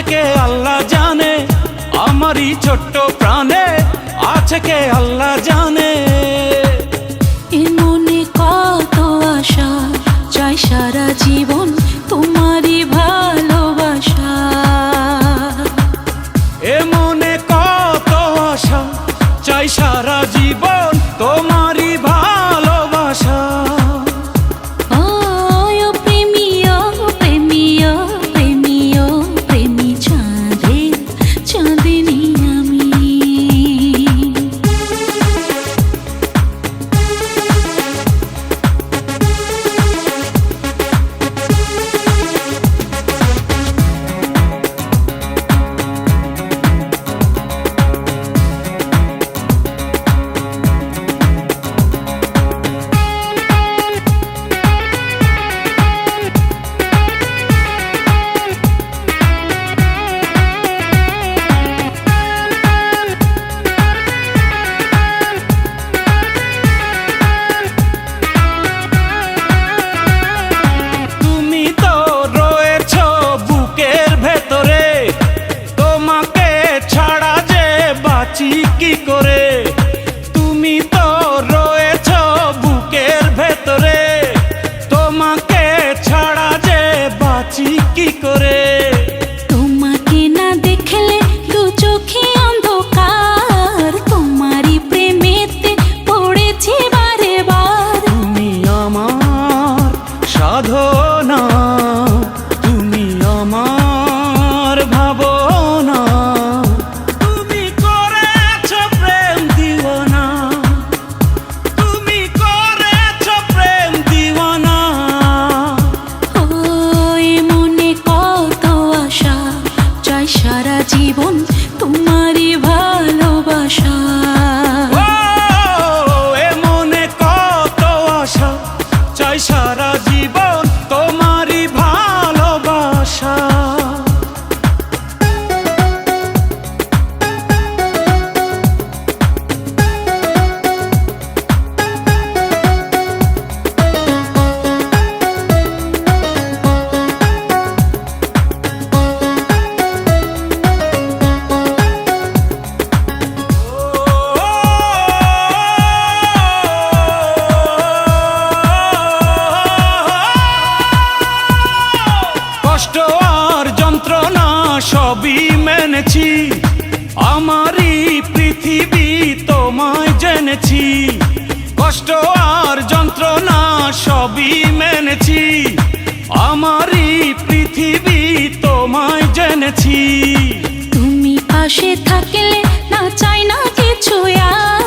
আছে কে আল্লাহ জানে, আমারই ছোট্ট প্রাণে আছে কে আল্লাহ জানে। এ মনে কত আশা, চাই সারা জীবন তোমারই ভালোবাসা। এ মনে কত আশা, চাই সারা জীবন তোমারই ভালোবাসা। কি করে তুমি তো রয়েছো বুকের ভেতরে, তোমাকে ছাড়া যে বাঁচি কি করে। তোমাকে না দেখলে দু চোখে অন্ধকার, তোমারই প্রেমেতে পড়েছি বারে বার। তুমি আমার সাধনা, তুমি আমার ভাবনা, সারা জীবন তোমারই ভালোবাসা। এ মনে কত আশা, চাই সারা জীবন তোমারই ভালোবাসা। কষ্ট আর যন্ত্রণা সবই মেনেছি, আমারই পৃথিবী তোমায় জেনেছি। কষ্ট আর যন্ত্রণা সবই মেনেছি, আমারই পৃথিবী তোমায় জেনেছি। তুমি পাশে থাকলে না চাই না কিছু আর।